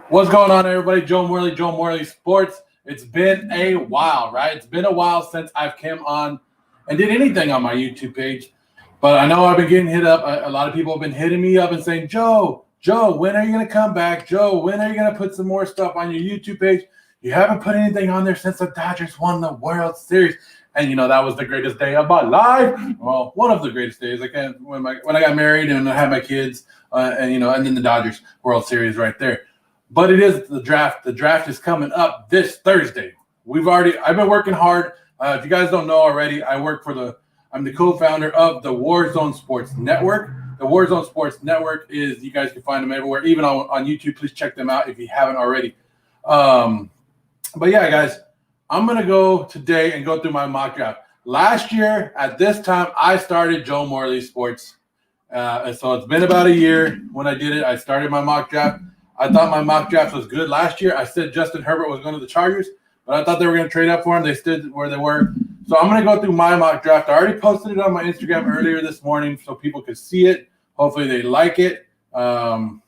What's going on, everybody? Joe Morley Sports. It's been a while, right? It's been a while since I've came on and did anything on my YouTube page. But I know I've been getting hit up. A lot of people have been hitting me up and saying, Joe, when are you going to come back? Joe, when are you going to put some more stuff on your YouTube page? You haven't put anything on there since the Dodgers won the World Series. And, that was the greatest day of my life. Well, one of the greatest days. When I got married and I had my kids, and then the Dodgers World Series right there. But it is the draft. The draft is coming up this Thursday. I've been working hard. If you guys don't know already, I'm the co-founder of the Warzone Sports Network. The Warzone Sports Network you guys can find them everywhere, even on YouTube. Please check them out if you haven't already. But yeah, guys, I'm going to go today and go through my mock draft. Last year, at this time, I started Joe Morley Sports. And so it's been about a year when I did it. I started my mock draft. I thought my mock draft was good last year. I said Justin Herbert was going to the Chargers, but I thought they were going to trade up for him. They stood where they were. So I'm going to go through my mock draft. I already posted it on my Instagram earlier this morning so people could see it. Hopefully they like it. But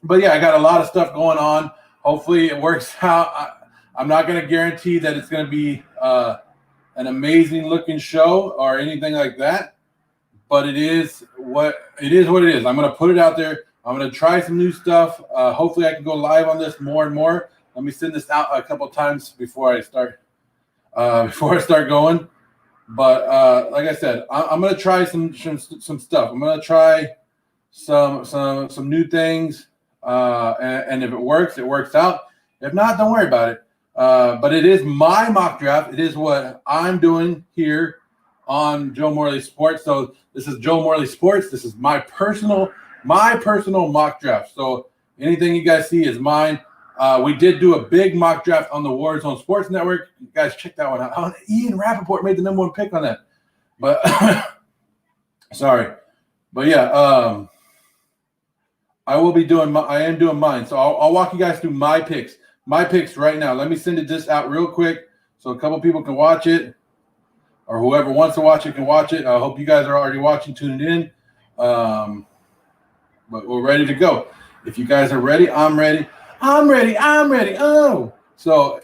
yeah, I got a lot of stuff going on. Hopefully it works out. I'm not going to guarantee that it's going to be an amazing looking show or anything like that, but it is what it is. I'm going to put it out there. I'm going to try some new stuff. Hopefully I can go live on this more and more. Let me send this out a couple times before I start going. But like I said, I'm going to try some stuff. I'm going to try some new things. And if it works out. If not, don't worry about it. But it is my mock draft. It is what I'm doing here on Joe Morley Sports. So this is Joe Morley Sports. This is my personal mock draft. So anything you guys see is mine. We did do a big mock draft on the Warzone Sports Network. You guys check that one out. Ian Rappaport made the number one pick on that. But sorry. But yeah, I am doing mine. So I'll walk you guys through my picks. My picks right now. Let me send this out real quick so a couple people can watch it. Or whoever wants to watch it can watch it. I hope you guys are already watching, tuning in. But we're ready to go. If you guys are ready, I'm ready. Oh, so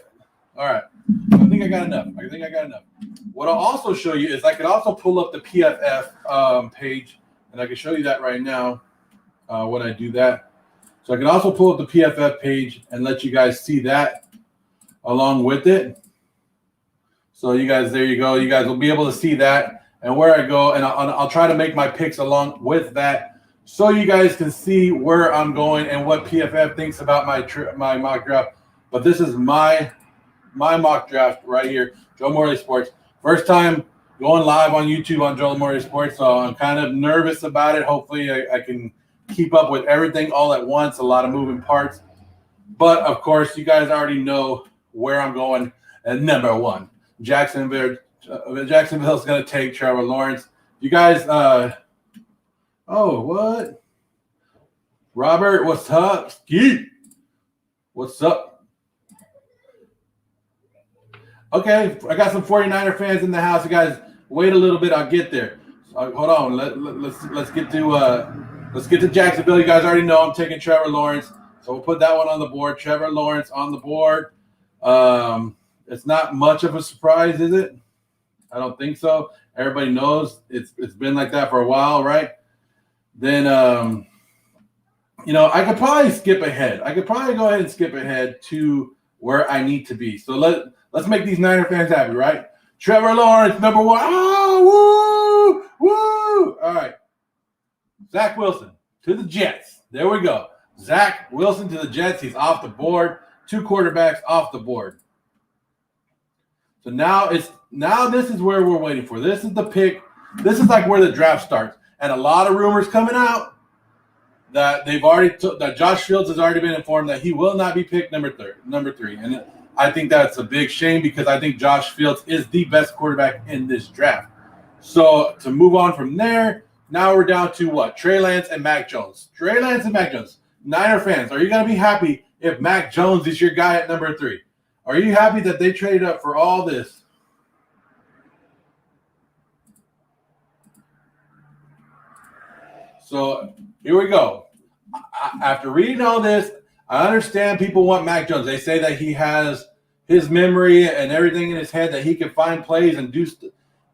all right. I think I got enough. What I'll also show you is I could also pull up the PFF page, and I can show you that right now when I do that. So I can also pull up the PFF page and let you guys see that along with it. So you guys, there you go. You guys will be able to see that and where I go, and I'll try to make my picks along with that. So you guys can see where I'm going and what PFF thinks about my mock draft. But this is my mock draft right here, Joe Morley Sports. First time going live on YouTube on Joe Morley Sports, so I'm kind of nervous about it. Hopefully I can keep up with everything all at once, a lot of moving parts. But, of course, you guys already know where I'm going at number one. Jacksonville is going to take Trevor Lawrence. You guys oh, what? Robert, what's up? Skeet, what's up? Okay, I got some 49er fans in the house. You guys, wait a little bit. I'll get there. Hold on. Let's get to Jacksonville. You guys already know I'm taking Trevor Lawrence, so we'll put that one on the board. Trevor Lawrence on the board. It's not much of a surprise, is it? I don't think so. Everybody knows it's been like that for a while, right? Then, I could probably skip ahead. I could probably go ahead and skip ahead to where I need to be. So let's make these Niner fans happy, right? Trevor Lawrence, number one. Oh, woo! All right. Zach Wilson to the Jets. There we go. Zach Wilson to the Jets. He's off the board. 2 quarterbacks off the board. So now this is where we're waiting for. This is the pick. This is like where the draft starts. And a lot of rumors coming out that that Josh Fields has already been informed that he will not be picked number 3. And I think that's a big shame because I think Josh Fields is the best quarterback in this draft. So to move on from there, now we're down to what? Trey Lance and Mac Jones. Niner fans, are you going to be happy if Mac Jones is your guy at number 3? Are you happy that they traded up for all this? So here we go. After reading all this, I understand people want Mac Jones. They say that he has his memory and everything in his head, that he can find plays and do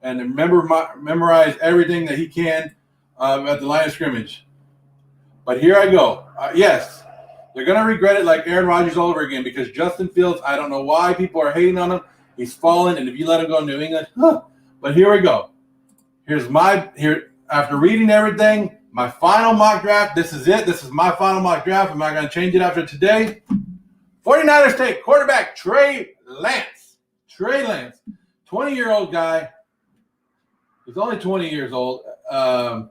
and memorize everything that he can at the line of scrimmage. But here I go. Yes, they're going to regret it like Aaron Rodgers all over again, because Justin Fields, I don't know why people are hating on him. He's fallen, and if you let him go to New England, but here we go. After reading everything, my final mock draft. This is it. This is my final mock draft. I'm not going to change it after today. 49ers take quarterback Trey Lance. Trey Lance, 20-year-old guy. He's only 20 years old. Come on.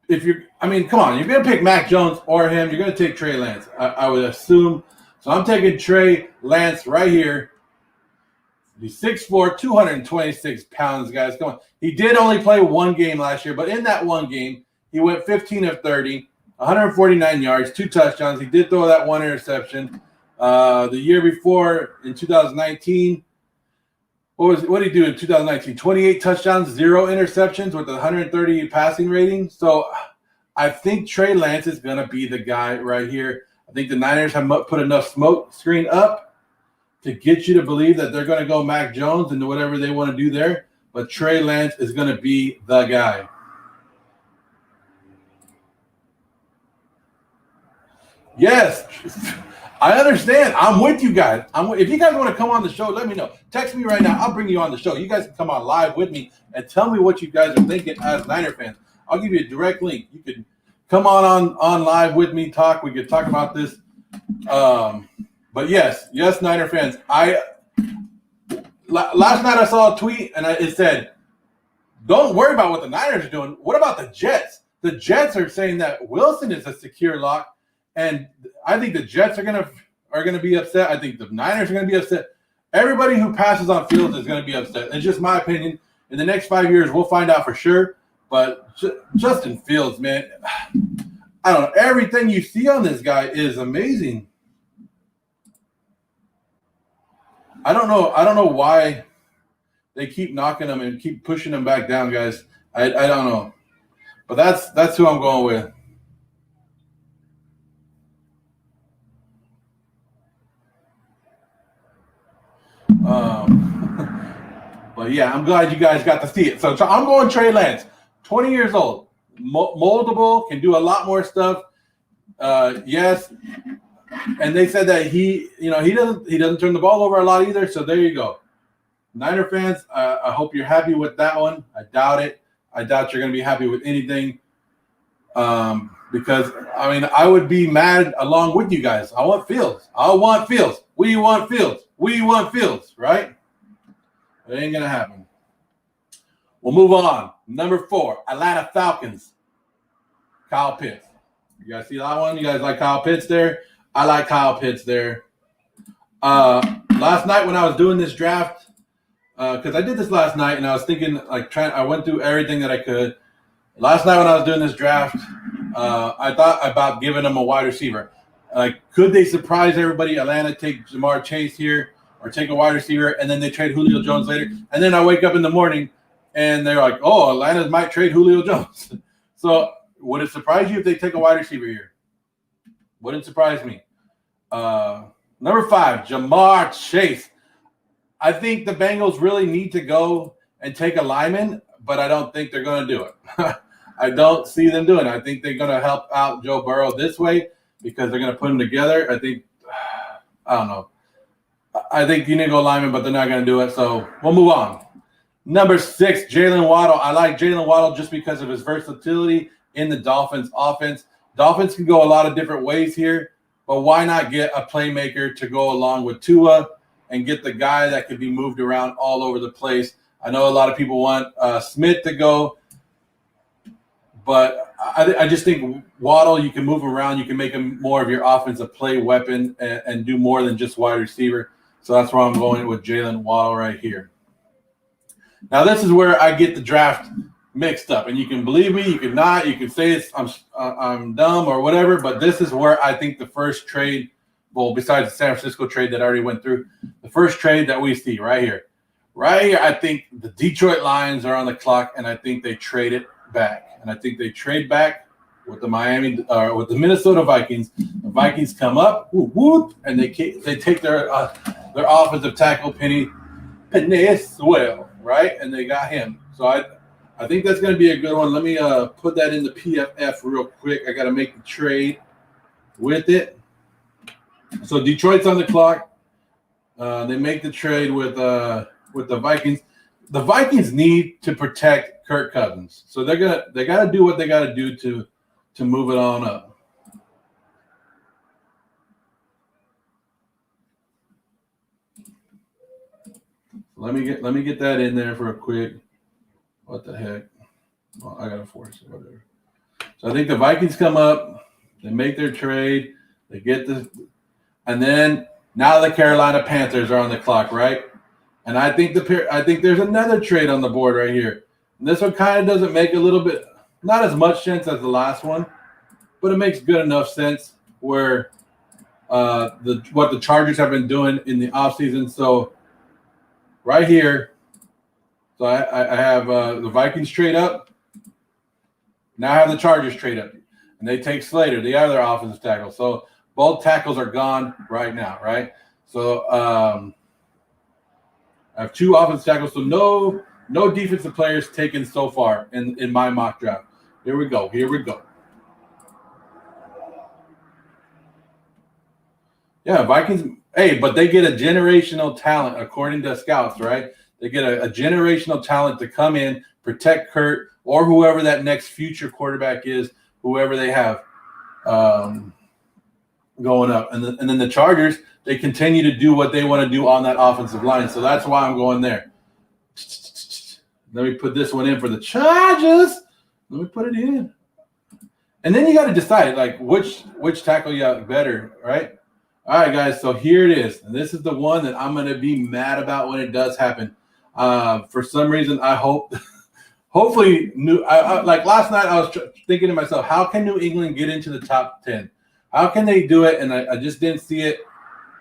If you're going to pick Mac Jones or him, you're going to take Trey Lance, I would assume. So I'm taking Trey Lance right here. He's 6'4", 226 pounds, guys. Come on. He did only play one game last year, but in that one game, he went 15 of 30, 149 yards, 2 touchdowns. He did throw that 1 interception. The year before, in 2019, what did he do in 2019? 28 touchdowns, 0 interceptions with 130 passing rating. So I think Trey Lance is going to be the guy right here. I think the Niners have put enough smoke screen up to get you to believe that they're going to go Mac Jones and do whatever they want to do there. But Trey Lance is going to be the guy. Yes, I understand. I'm with you guys. If you guys want to come on the show, let me know. Text me right now. I'll bring you on the show. You guys can come on live with me and tell me what you guys are thinking as Niner fans. I'll give you a direct link. You can come on live with me, talk. We could talk about this. But yes, Niner fans. Last night I saw a tweet and it said, "Don't worry about what the Niners are doing. What about the Jets? The Jets are saying that Wilson is a secure lock, and I think the Jets are gonna be upset. I think the Niners are gonna be upset. Everybody who passes on Fields is gonna be upset. It's just my opinion. In the next 5 years, we'll find out for sure. But Justin Fields, man, I don't know. Everything you see on this guy is amazing. I don't know why they keep knocking him and keep pushing him back down, guys. I don't know. But that's who I'm going with. But yeah, I'm glad you guys got to see it. So I'm going Trey Lance, 20 years old, moldable, can do a lot more stuff. Yes. And they said that he doesn't turn the ball over a lot either. So there you go. Niner fans, I hope you're happy with that one. I doubt it. I doubt you're going to be happy with anything. Because, I would be mad along with you guys. I want Fields. We want Fields, right? It ain't going to happen. We'll move on. Number 4, Atlanta Falcons. Kyle Pitts. You guys see that one? You guys like Kyle Pitts there? I like Kyle Pitts there. Last night when I was doing this draft, because I did this last night and I was thinking, I went through everything that I could. Last night when I was doing this draft, I thought about giving them a wide receiver. Could they surprise everybody? Atlanta take Jamar Chase here or take a wide receiver, and then they trade Julio Jones later. And then I wake up in the morning and they're like, oh, Atlanta might trade Julio Jones. So would it surprise you if they take a wide receiver here? Wouldn't surprise me. Number 5, Jamar Chase. I think the Bengals really need to go and take a lineman, but I don't think they're going to do it. I don't see them doing it. I think they're going to help out Joe Burrow this way because they're going to put them together. I don't know. I think you need to go lineman, but they're not going to do it. So we'll move on. Number 6, Jalen Waddle. I like Jalen Waddle just because of his versatility in the Dolphins offense. Dolphins can go a lot of different ways here, but why not get a playmaker to go along with Tua and get the guy that could be moved around all over the place? I know a lot of people want Smith to go, but I just think Waddle, you can move around. You can make him more of your offensive play weapon and do more than just wide receiver. So that's where I'm going with Jalen Waddle right here. Now, this is where I get the draft mixed up, and you can believe me, you can not, you can say I'm dumb or whatever, but this is where I think the first trade, well, besides the San Francisco trade that I already went through, the first trade that we see right here, I think the Detroit Lions are on the clock, and I think they trade it back, and I think they trade back with the Minnesota Vikings. The Vikings come up, whoop, whoop, and they take their offensive tackle Penei Sewell, right? And they got him. So I think that's going to be a good one. Let me put that in the PFF real quick. I got to make the trade with it. So Detroit's on the clock. They make the trade with the Vikings. The Vikings need to protect Kirk Cousins, so they got to do what they got to do to move it on up. Let me get that in there for a quick. What the heck? Well, I gotta force it. Whatever. So I think the Vikings come up. They make their trade. They get the, and then now the Carolina Panthers are on the clock, right? And I think there's another trade on the board right here. And this one kind of doesn't make a little bit, not as much sense as the last one, but it makes good enough sense where what the Chargers have been doing in the offseason. So right here, so I have the Vikings trade up. Now I have the Chargers trade up. And they take Slater, the other offensive tackle. So both tackles are gone right now, right? So I have 2 offensive tackles, so no defensive players taken so far in my mock draft. Here we go. Yeah, Vikings. Hey, but they get a generational talent according to scouts, right? They get a generational talent to come in, protect Kurt or whoever that next future quarterback is, whoever they have going up. And then the Chargers, they continue to do what they want to do on that offensive line. So that's why I'm going there. Let me put this one in for the Chargers. Let me put it in. And then you got to decide, like, which tackle you got better, right? All right, guys, so here it is. And this is the one that I'm going to be mad about when it does happen. For some reason, I hope – hopefully, like last night, I was thinking to myself, how can New England get into the top 10? How can they do it? And I just didn't see it.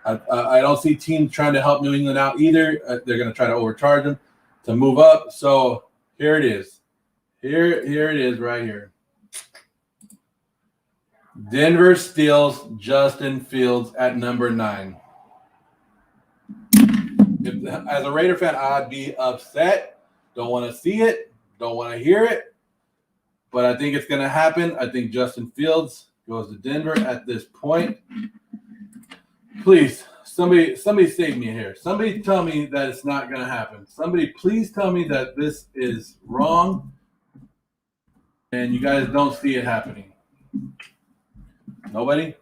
I don't see teams trying to help New England out either. They're going to try to overcharge them to move up. So here it is. Here it is right here. Denver steals Justin Fields at number 9. As a Raider fan, I'd be upset. Don't want to see it. Don't want to hear it. But I think it's going to happen. I think Justin Fields goes to Denver at this point. Please, somebody save me here. Somebody tell me that it's not going to happen. Somebody please tell me that this is wrong and you guys don't see it happening. Nobody?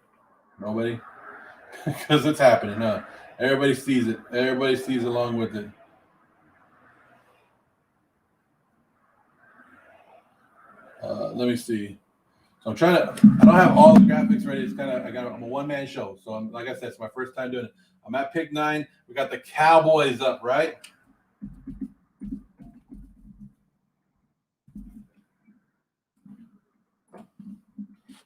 Because it's happening, huh? Everybody sees it. Everybody sees along with it. Let me see. So I'm trying to. I don't have all the graphics ready. It's I'm a one-man show. So like I said, it's my first time doing it. I'm at pick 9. We got the Cowboys up, right?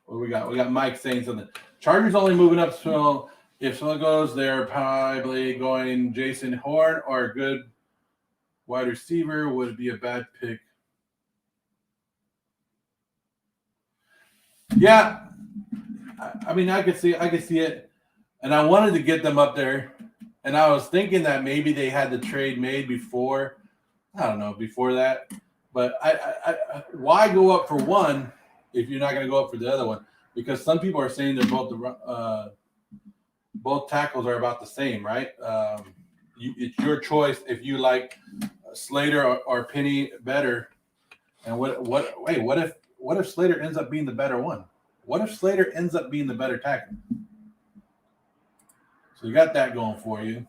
What do we got? We got Mike saying something. Chargers only moving up, so if someone goes, they're probably going Jason Horn or a good wide receiver. Would be a bad pick. Yeah, I mean, I could see it, and I wanted to get them up there, and I was thinking that maybe they had the trade made before. I don't know, before that, but I why go up for one if you're not going to go up for the other one? Because some people are saying they're both tackles are about the same, right? It's your choice if you like Slater or Penny better. And what if Slater ends up being the better one? What if Slater ends up being the better tackle? So you got that going for you.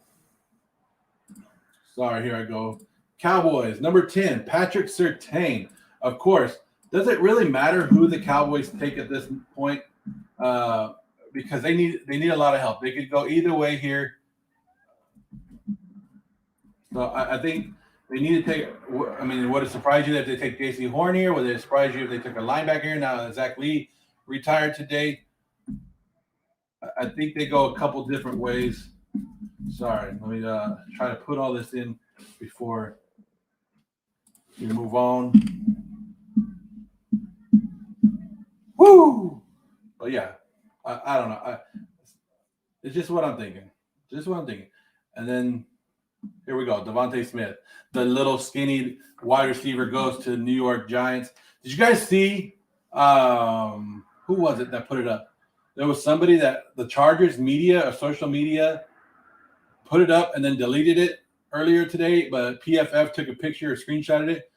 Sorry, here I go. Cowboys, number 10, Patrick Surtain. Of course, does it really matter who the Cowboys take at this point? Because they need a lot of help. They could go either way here. So I think they need to take. I mean, would it surprise you that they take J.C. Horn here? Would it surprise you if they took a linebacker here? Now Zach Lee retired today. I think they go a couple different ways. Sorry, let me try to put all this in before we move on. Woo! But yeah, I don't know. It's just what I'm thinking. Just what I'm thinking. And then here we go. Devontae Smith, the little skinny wide receiver, goes to the New York Giants. Did you guys see who was it that put it up? There was somebody that the Chargers media or social media put it up and then deleted it earlier today, but PFF took a picture or screenshotted it.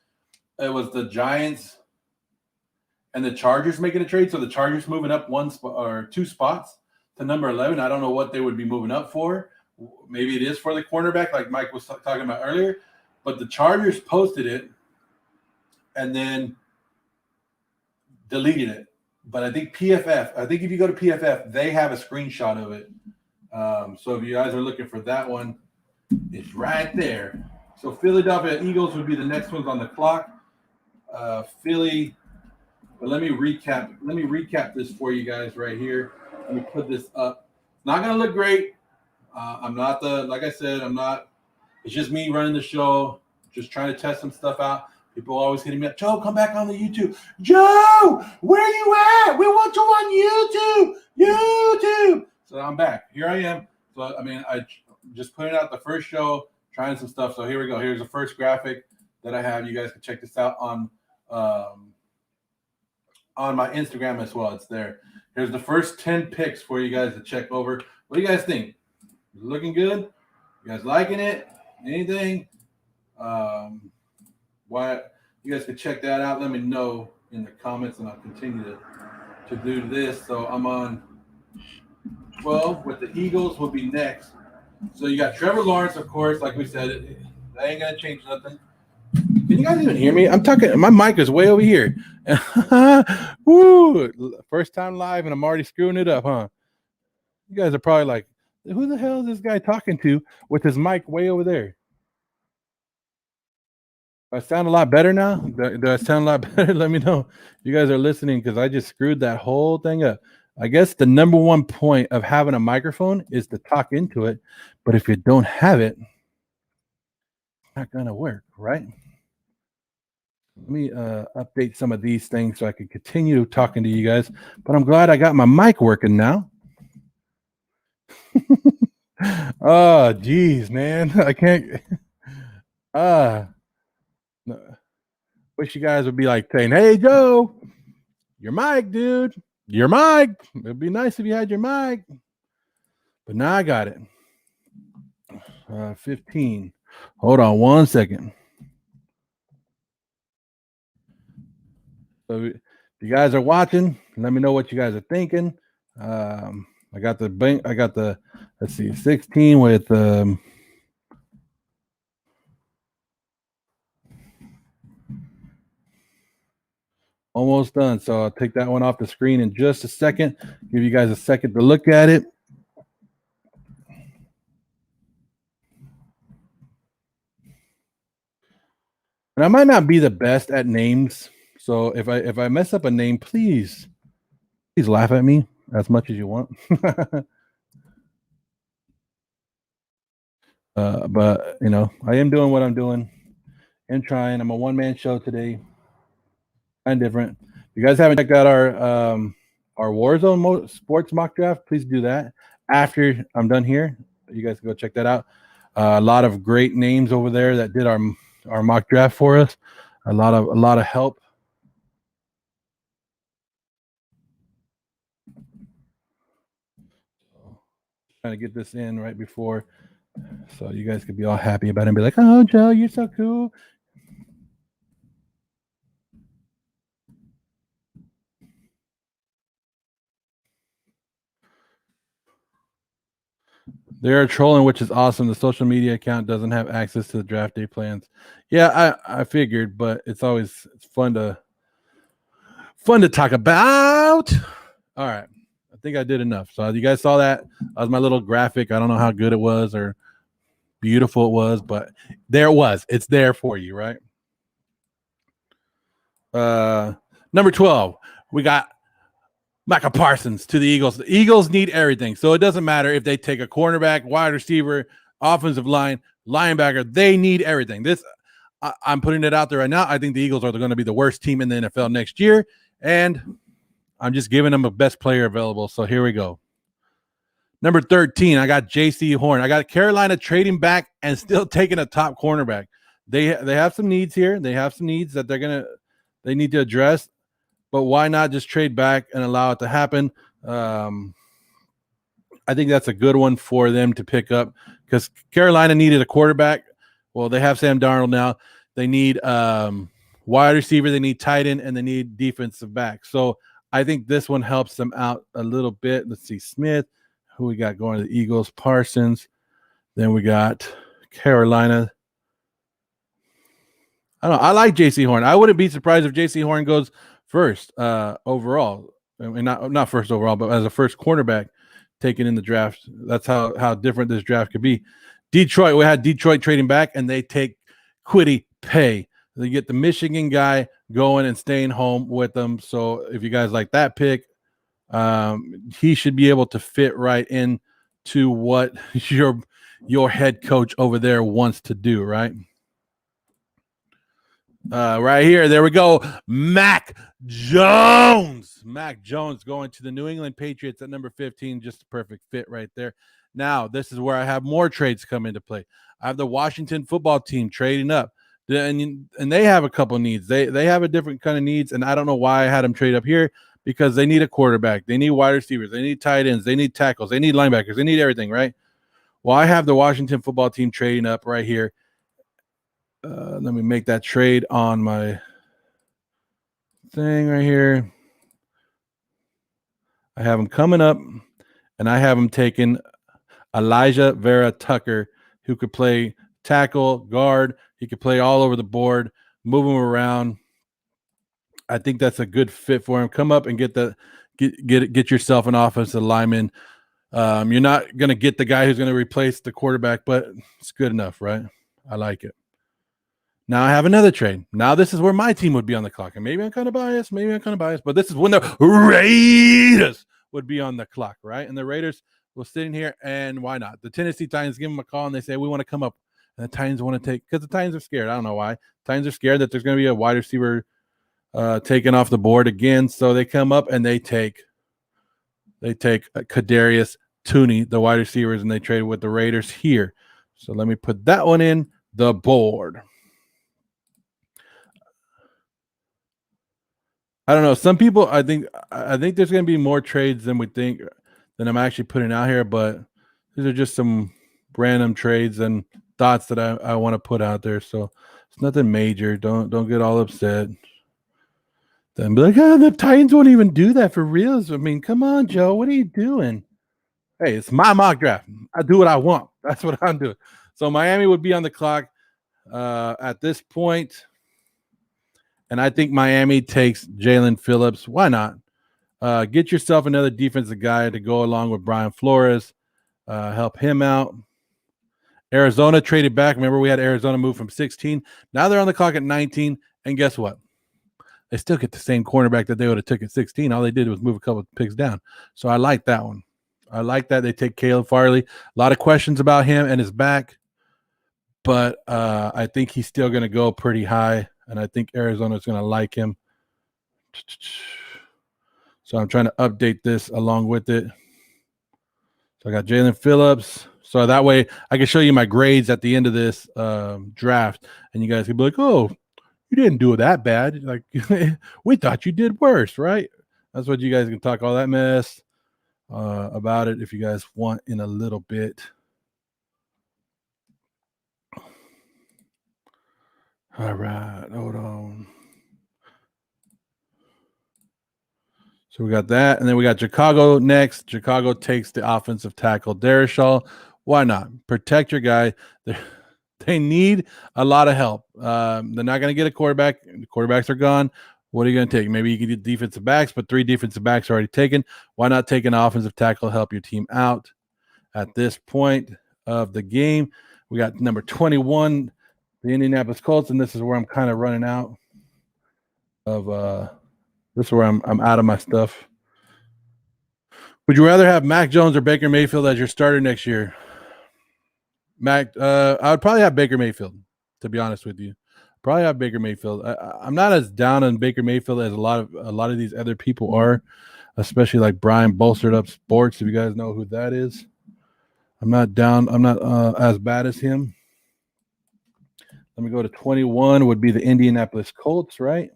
It was the Giants and the Chargers making a trade. So the Chargers moving up one spot or two spots to number 11. I don't know what they would be moving up for. Maybe it is for the cornerback, like Mike was talking about earlier. But the Chargers posted it and then deleted it. But I think PFF, if you go to PFF, they have a screenshot of it. So if you guys are looking for that one, it's right there. So Philadelphia Eagles would be the next ones on the clock. Philly. But let me recap this for you guys right here. Let me put this up. It's not gonna look great. I'm not like I said, it's just me running the show, just trying to test some stuff out. People always hitting me up, Joe, come back on the YouTube. Joe, where you at? We want you on YouTube. So I'm back. Here I am. So I just putting out the first show, trying some stuff. So here we go. Here's the first graphic that I have. You guys can check this out on my Instagram as well. It's there. Here's the first 10 picks for you guys to check over. What do you guys think? Is it looking good? You guys liking it? Anything? What you guys can check that out. Let me know in the comments, and I'll continue to do this. So I'm on 12 with the Eagles will be next. So you got Trevor Lawrence, of course, like we said. That ain't gonna change nothing. Can you guys even hear me? I'm talking. My mic is way over here. Woo! First time live, and I'm already screwing it up, huh? You guys are probably like, who the hell is this guy talking to with his mic way over there? Do I sound a lot better now? Do I sound a lot better? Let me know. You guys are listening because I just screwed that whole thing up. I guess the number one point of having a microphone is to talk into it. But if you don't have it, it's not going to work, right? Let me update some of these things so I can continue talking to you guys. But I'm glad I got my mic working now. Oh, geez, man. I can't. Wish you guys would be like saying, hey, Joe, your mic, dude. Your mic. It'd be nice if you had your mic. But now I got it. 15. Hold on one second. So if you guys are watching, let me know what you guys are thinking. I got the let's see, 16 with almost done. So I'll take that one off the screen in just a second. Give you guys a second to look at it. And I might not be the best at names. So if I mess up a name, please laugh at me as much as you want. But I am doing what I'm doing and trying. I'm a one-man show today. Kind of different. If you guys haven't checked out our Warzone sports mock draft, please do that after I'm done here. You guys can go check that out. A lot of great names over there that did our mock draft for us. A lot of help. Trying to get this in right before, so you guys could be all happy about it and be like, "Oh, Joe, you're so cool." They are trolling, which is awesome. The social media account doesn't have access to the draft day plans. Yeah, I figured, but it's fun to talk about. All right. I think I did enough. So you guys saw that. That was my little graphic. I don't know how good it was or beautiful it was, but there it was. It's there for you, right? Number 12, we got Micah Parsons to the Eagles. The Eagles need everything. So it doesn't matter if they take a cornerback, wide receiver, offensive line, linebacker. They need everything. I'm putting it out there right now. I think the Eagles are going to be the worst team in the NFL next year. And I'm just giving them a best player available. So here we go. Number 13, I got J.C. Horn. I got Carolina trading back and still taking a top cornerback. They have some needs here. They have some needs that they need to address. But why not just trade back and allow it to happen? I think that's a good one for them to pick up because Carolina needed a quarterback. Well, they have Sam Darnold now. They need wide receiver, they need tight end, and they need defensive back. So I think this one helps them out a little bit. Let's see, Smith, who we got going to the Eagles, Parsons. Then we got Carolina. I don't know. I like J.C. Horn. I wouldn't be surprised if J.C. Horn goes first overall. I mean, not first overall, but as a first cornerback taken in the draft. That's how different this draft could be. Detroit, we had Detroit trading back, and they take Kwity Paye. They get the Michigan guy going and staying home with them. So if you guys like that pick, he should be able to fit right in to what your head coach over there wants to do, right? Right here, there we go. Mac Jones. Mac Jones going to the New England Patriots at number 15. Just a perfect fit right there. Now, this is where I have more trades come into play. I have the Washington football team trading up. And they have a couple needs. They have a different kind of needs, and I don't know why I had them trade up here because they need a quarterback. They need wide receivers. They need tight ends. They need tackles. They need linebackers. They need everything, right? Well, I have the Washington football team trading up right here. Let me make that trade on my thing right here. I have them coming up, and I have them taking Elijah Vera Tucker, who could play tackle, guard. He could play all over the board, move him around. I think that's a good fit for him. Come up and get yourself an offensive lineman. You're not going to get the guy who's going to replace the quarterback, but it's good enough, right? I like it. Now I have another trade. Now this is where my team would be on the clock. And maybe I'm kind of biased. But this is when the Raiders would be on the clock, right? And the Raiders will sit in here, and why not? The Tennessee Titans give them a call, and they say, we want to come up. And the Titans want to take – because the Titans are scared. I don't know why. Titans are scared that there's going to be a wide receiver taken off the board again. So they come up, and they take Kadarius Toney, the wide receivers, and they trade with the Raiders here. So let me put that one in the board. I don't know. Some people, I think there's going to be more trades than we think than I'm actually putting out here, but these are just some random trades and thoughts that I want to put out there. So it's nothing major. Don't get all upset. Then be like, the Titans won't even do that for reals. I mean, come on, Joe. What are you doing? Hey, it's my mock draft. I do what I want. That's what I'm doing. So Miami would be on the clock at this point. And I think Miami takes Jalen Phillips. Why not? Get yourself another defensive guy to go along with Brian Flores. Help him out. Arizona traded back. Remember, we had Arizona move from 16. Now they're on the clock at 19. And guess what? They still get the same cornerback that they would have took at 16. All they did was move a couple of picks down. So I like that one. I like that they take Caleb Farley. A lot of questions about him and his back. But I think he's still going to go pretty high. And I think Arizona is going to like him. So I'm trying to update this along with it. So I got Jalen Phillips. So that way I can show you my grades at the end of this draft. And you guys can be like, oh, you didn't do that bad. Like, we thought you did worse, right? That's what you guys can talk all that mess about it if you guys want in a little bit. All right, hold on. So we got that, and then we got Chicago next. Chicago takes the offensive tackle, Darrisaw. Why not? Protect your guy. They need a lot of help. They're not going to get a quarterback. The quarterbacks are gone. What are you going to take? Maybe you can get defensive backs, but 3 defensive backs are already taken. Why not take an offensive tackle, help your team out at this point of the game? We got number 21, the Indianapolis Colts, and this is where I'm kind of running out of this is where I'm out of my stuff. Would you rather have Mac Jones or Baker Mayfield as your starter next year? I would probably have Baker Mayfield, to be honest with you. Probably have Baker Mayfield. I'm not as down on Baker Mayfield as a lot of these other people are, especially like Brian Bolstered Up Sports. If you guys know who that is, I'm not down. I'm not as bad as him. Let me go to 21. Would be the Indianapolis Colts, right?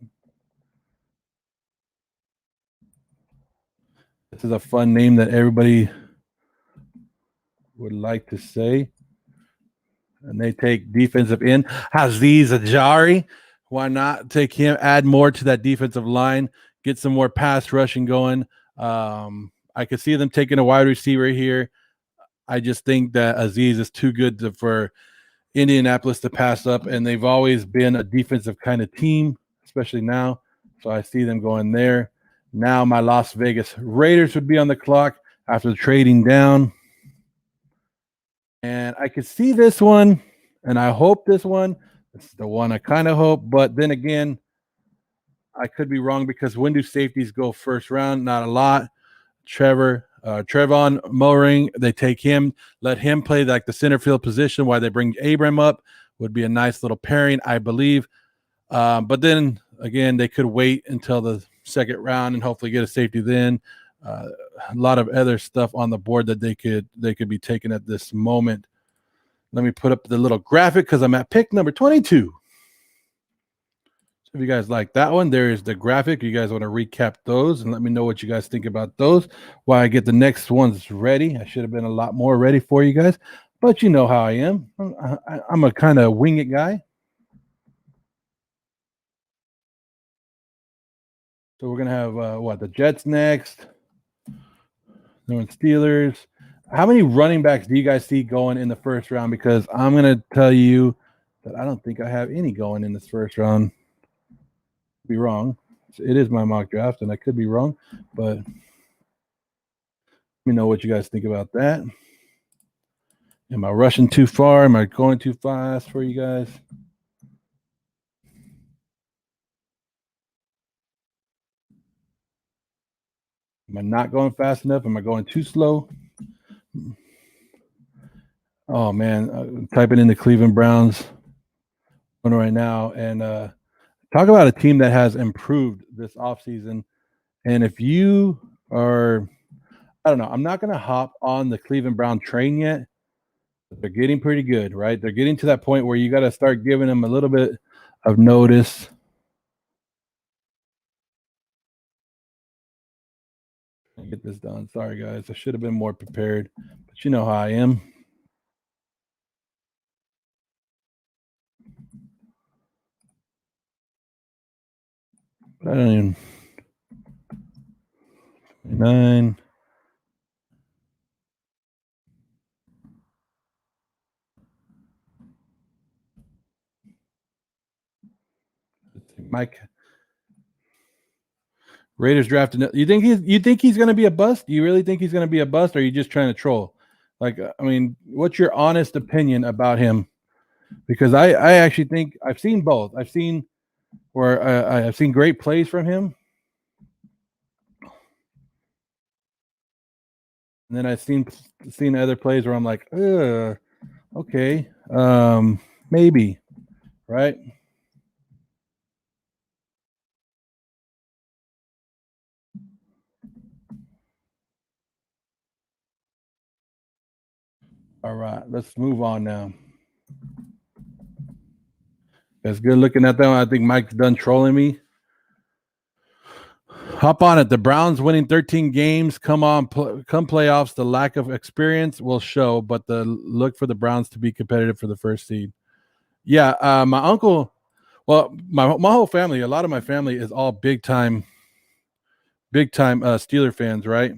This is a fun name that everybody would like to say. And they take defensive end. Azeez Ajari. Why not take him, add more to that defensive line, get some more pass rushing going. I could see them taking a wide receiver here. I just think that Azeez is too good for Indianapolis to pass up, and they've always been a defensive kind of team, especially now. So I see them going there. Now my Las Vegas Raiders would be on the clock after trading down. And I could see this one, and I hope this one. This is the one I kind of hope, but then again, I could be wrong because when do safeties go first round? Not a lot. Trevon Moehrig, they take him, let him play like the center field position while they bring Abram up. Would be a nice little pairing, I believe. But then again, they could wait until the second round and hopefully get a safety then. A lot of other stuff on the board that they could be taking at this moment. Let me put up the little graphic because I'm at pick number 22. So if you guys like that one, there is the graphic. You guys want to recap those and let me know what you guys think about those while I get the next ones ready. I should have been a lot more ready for you guys, but you know how I am. I'm a kind of wing it guy. So we're going to have the Jets next. No Steelers. How many running backs do you guys see going in the first round? Because I'm going to tell you that I don't think I have any going in this first round. Be wrong. It is my mock draft, and I could be wrong, but let me know what you guys think about that. Am I rushing too far? Am I going too fast for you guys? Am I not going fast enough? Am I going too slow? Oh, man. I'm typing in the Cleveland Browns right now. And talk about a team that has improved this offseason. And if you are, I don't know, I'm not going to hop on the Cleveland Brown train yet. But they're getting pretty good, right? They're getting to that point where you got to start giving them a little bit of notice. Get this done. Sorry, guys. I should have been more prepared, but you know how I am. I don't even. 29. Mike. Raiders drafted. You think he's going to be a bust? Do you really think he's going to be a bust, or are you just trying to troll? Like, I mean, what's your honest opinion about him? Because I actually think I've seen both. I've seen great plays from him, and then I've seen other plays where I'm like, okay, maybe, right? All right, let's move on now. That's good looking at that one. I think Mike's done trolling me. Hop on it. The Browns winning 13 games. Come playoffs. The lack of experience will show, but look for the Browns to be competitive for the first seed. Yeah, my uncle. Well, my whole family. A lot of my family is all big time Steeler fans, right?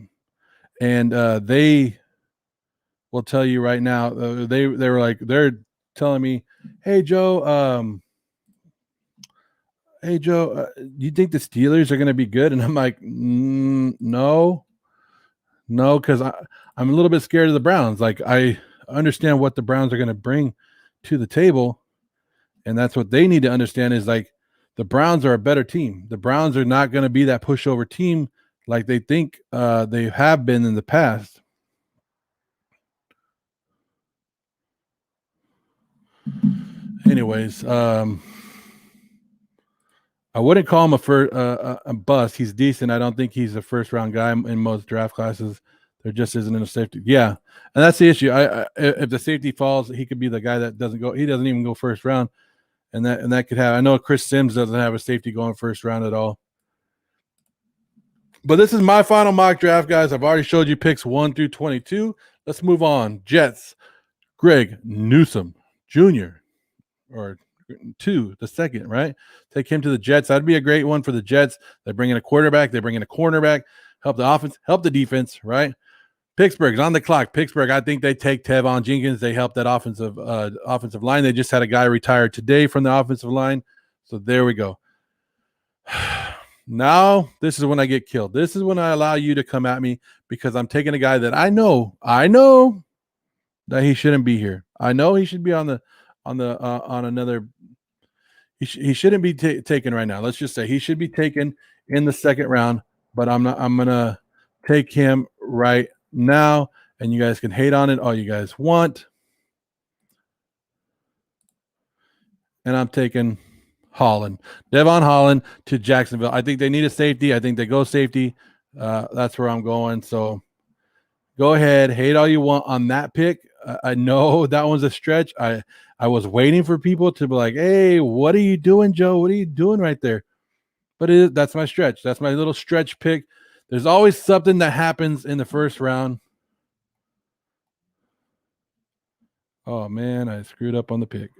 And they will tell you right now. They were like they're telling me, "Hey Joe, do you think the Steelers are going to be good?" And I'm like, no, because I'm a little bit scared of the Browns. Like, I understand what the Browns are going to bring to the table, and that's what they need to understand is like the Browns are a better team. The Browns are not going to be that pushover team like they think they have been in the past. Anyways, I wouldn't call him a bust. He's decent. I don't think he's a first round guy in most draft classes. There just isn't enough safety. Yeah, and that's the issue. If the safety falls, he could be the guy that doesn't go. He doesn't even go first round, and that could have. I know Chris Sims doesn't have a safety going first round at all. But this is my final mock draft, guys. I've already showed you picks 1 through 22. Let's move on. Jets, Greg Newsome Jr. or 2, the second, right? Take him to the Jets. That'd be a great one for the Jets. They bring in a quarterback. They bring in a cornerback. Help the offense. Help the defense, right? Pittsburgh's on the clock. Pittsburgh, I think they take Tevon Jenkins. They help that offensive line. They just had a guy retire today from the offensive line. So there we go. Now, this is when I get killed. This is when I allow you to come at me because I'm taking a guy that I know that he shouldn't be here. I know he should be on another. He shouldn't be taken right now. Let's just say he should be taken in the second round, but I'm gonna take him right now, and you guys can hate on it all you guys want. And I'm taking Devon Holland to Jacksonville. I think they need a safety. I think they go safety. That's where I'm going. So go ahead, hate all you want on that pick. I know that one's a stretch. I was waiting for people to be like, "Hey, what are you doing, Joe? What are you doing right there?" But that's my stretch. That's my little stretch pick. There's always something that happens in the first round. Oh man, I screwed up on the pick.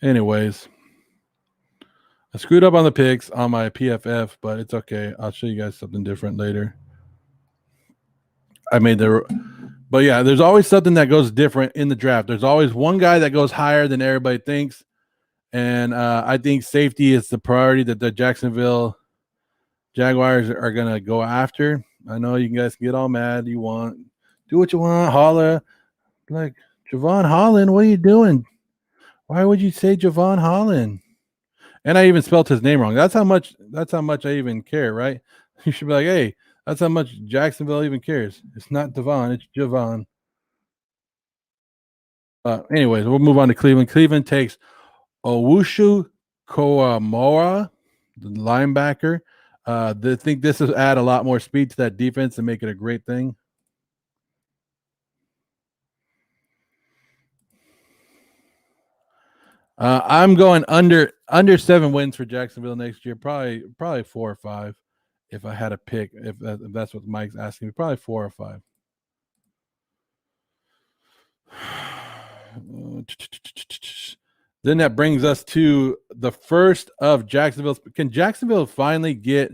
Anyways, I screwed up on the picks on my PFF, but it's okay. I'll show you guys something different later. But yeah, there's always something that goes different in the draft. There's always one guy that goes higher than everybody thinks. And I think safety is the priority that the Jacksonville Jaguars are going to go after. I know you guys can get all mad. You want, do what you want, holler. Like, Javon Holland, what are you doing? Why would you say Javon Holland? And I even spelled his name wrong. That's how much I even care, right? You should be like, hey, that's how much Jacksonville even cares. It's not Devon, it's Javon. Anyways, we'll move on to Cleveland. Cleveland takes Owusu Koramoah, the linebacker. They think this will add a lot more speed to that defense and make it a great thing. I'm going under 7 wins for Jacksonville next year. Probably 4 or 5. If I had a pick, if that's what Mike's asking me, probably 4 or 5. Then that brings us to the first of Jacksonville. Can Jacksonville finally get?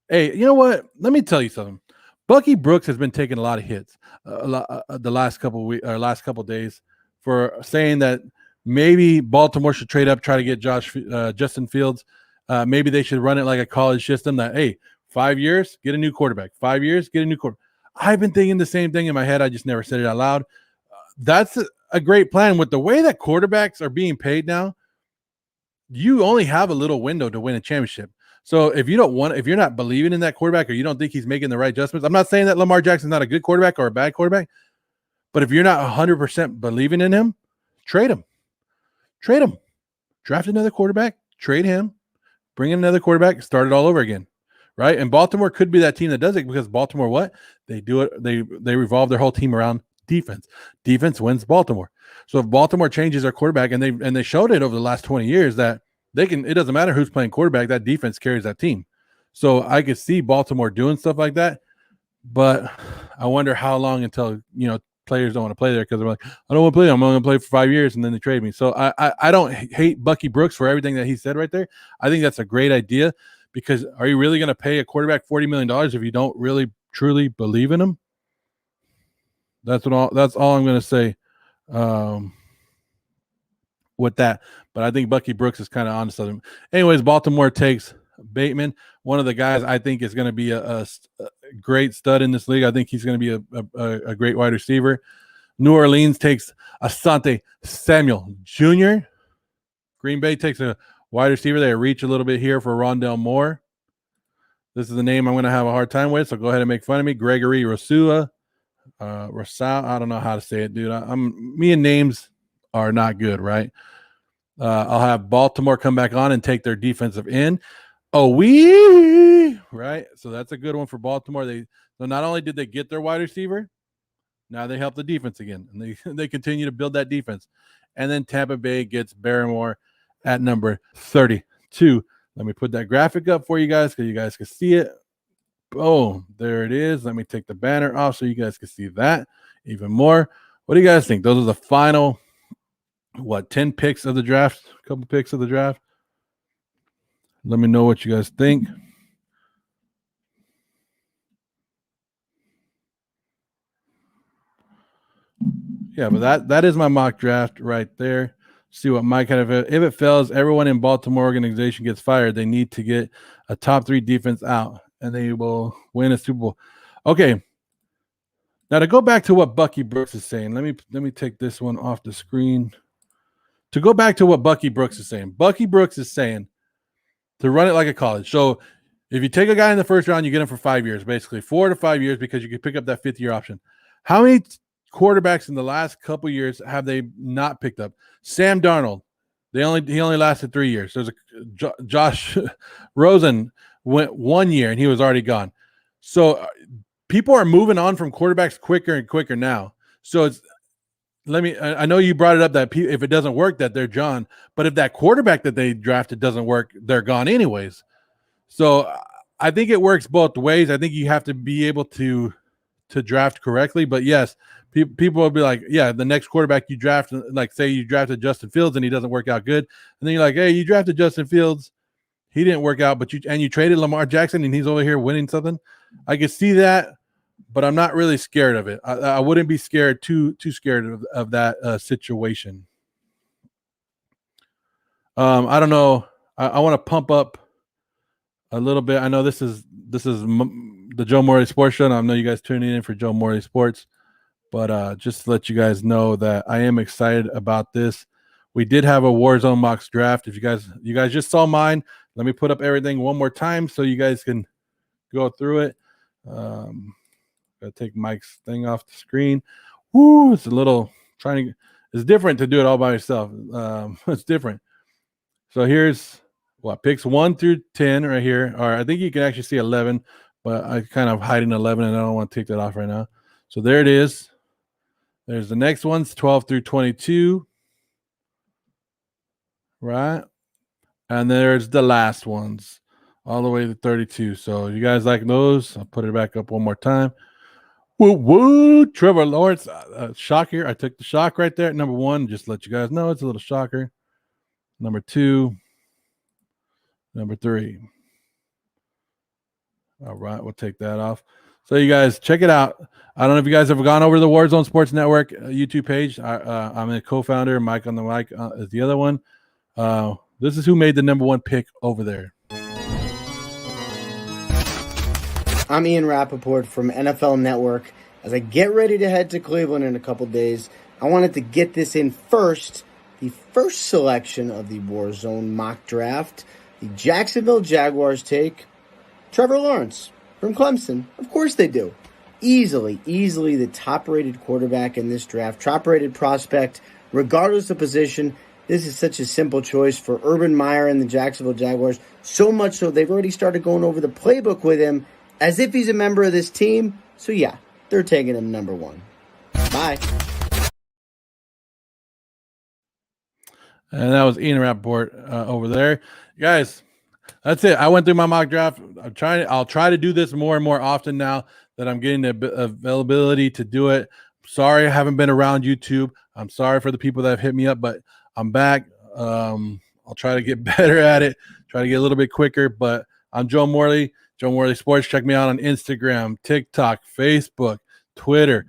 Hey, you know what? Let me tell you something. Bucky Brooks has been taking a lot of hits the last couple days for saying that maybe Baltimore should trade up, try to get Justin Fields. Maybe they should run it like a college system that, hey, 5 years, get a new quarterback. 5 years, get a new quarterback. I've been thinking the same thing in my head. I just never said it out loud. That's a great plan. With the way that quarterbacks are being paid now, you only have a little window to win a championship. So if you're not believing in that quarterback or you don't think he's making the right adjustments, I'm not saying that Lamar Jackson's not a good quarterback or a bad quarterback, but if you're not 100% believing in him, trade him. Draft another quarterback, trade him, bring in another quarterback, start it all over again, right? And Baltimore could be that team that does it because Baltimore, what? They do it, they revolve their whole team around defense. Defense wins Baltimore. So if Baltimore changes their quarterback, and they showed it over the last 20 years that it doesn't matter who's playing quarterback, that defense carries that team. So I could see Baltimore doing stuff like that, but I wonder how long until, players don't want to play there because they're like, I don't want to play. I'm only going to play for 5 years, and then they trade me. So I don't hate Bucky Brooks for everything that he said right there. I think that's a great idea because are you really going to pay a quarterback $40 million if you don't really truly believe in him? That's all I'm going to say with that. But I think Bucky Brooks is kind of on to something. Anyways, Baltimore takes Bateman, one of the guys I think is going to be a great stud in this league. I think he's going to be a great wide receiver. New Orleans takes Asante Samuel Jr. Green Bay takes a wide receiver. They reach a little bit here for Rondell Moore. This is the name I'm going to have a hard time with, so go ahead and make fun of me. Gregory Rousseau. I don't know how to say it, dude. Me and names are not good, right? I'll have Baltimore come back on and take their defensive end. Right? So that's a good one for Baltimore. So not only did they get their wide receiver, now they help the defense again, and they continue to build that defense. And then Tampa Bay gets Barrymore at number 32. Let me put that graphic up for you guys because you guys can see it. Boom, there it is. Let me take the banner off so you guys can see that even more. What do you guys think? Those are the final, 10 picks of the draft, a couple picks of the draft. Let me know what you guys think. Yeah, but that is my mock draft right there. See what Mike kind of, if it fails, everyone in Baltimore organization gets fired. They need to get a top 3 defense out, and they will win a Super Bowl. Okay. Now to go back to what Bucky Brooks is saying, let me take this one off the screen. To go back to what Bucky Brooks is saying, Bucky Brooks is saying to run it like a college. So if you take a guy in the first round, you get him for 5 years, basically 4 to 5 years, because you can pick up that 5th-year option. How many quarterbacks in the last couple years have they not picked up? Sam Darnold, he only lasted 3 years. There's Josh Rosen went 1 year and he was already gone. So people are moving on from quarterbacks quicker and quicker now. So I know you brought it up that if it doesn't work, that they're John, but if that quarterback that they drafted doesn't work, they're gone anyways. So I think it works both ways. I think you have to be able to draft correctly, but yes, people will be like, yeah, the next quarterback you draft, like say you drafted Justin Fields and he doesn't work out good, and then you're like, hey, you drafted Justin Fields, he didn't work out, but you traded Lamar Jackson and he's over here winning something. I can see that, but I'm not really scared of it. I wouldn't be scared too scared of that situation. I don't know. I want to pump up a little bit. I know this is the Joe Morley Sports Show, and I know you guys tuning in for Joe Morley Sports, but just to let you guys know that I am excited about this. We did have a Warzone Mocks draft. If you guys just saw mine, let me put up everything one more time so you guys can go through it. Gotta take Mike's thing off the screen. Woo, it's it's different to do it all by yourself. It's different. So here's picks 1 through 10 right here. Or I think you can actually see 11, but I kind of hiding 11 and I don't want to take that off right now. So there it is. There's the next ones, 12 through 22. Right. And there's the last ones all the way to 32. So you guys like those? I'll put it back up one more time. Woo, Trevor Lawrence, shock here. I took the shock right there at number 1. Just to let you guys know it's a little shocker. Number 2, number 3. All right, we'll take that off. So you guys check it out. I don't know if you guys have gone over to the Warzone Sports Network YouTube page. I'm a co-founder. Mike on the mic is the other one. This is who made the number 1 pick over there. I'm Ian Rappaport from NFL Network. As I get ready to head to Cleveland in a couple days, I wanted to get this in first. The first selection of the Warzone mock draft, the Jacksonville Jaguars take Trevor Lawrence from Clemson. Of course they do. Easily the top-rated quarterback in this draft, top-rated prospect, regardless of position. This is such a simple choice for Urban Meyer and the Jacksonville Jaguars. So much so they've already started going over the playbook with him as if he's a member of this team. So yeah, they're taking him number 1. Bye. And that was Ian Rappaport over there. Guys, that's it. I went through my mock draft. I'll try to do this more and more often now that I'm getting the availability to do it. Sorry I haven't been around YouTube. I'm sorry for the people that have hit me up, but I'm back. I'll try to get better at it, try to get a little bit quicker, but I'm Joe Morley, Joe Morley Sports. Check me out on Instagram, TikTok, Facebook, Twitter,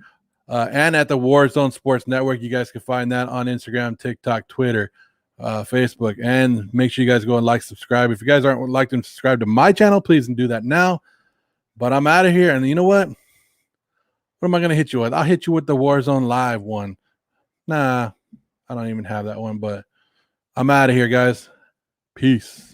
and at the Warzone Sports Network. You guys can find that on Instagram, TikTok, Twitter, Facebook, and make sure you guys go and subscribe. If you guys aren't liked and subscribe to my channel, please do that now. But I'm out of here, and you know what? What am I going to hit you with? I'll hit you with the Warzone Live one. Nah, I don't even have that one, but I'm out of here, guys. Peace.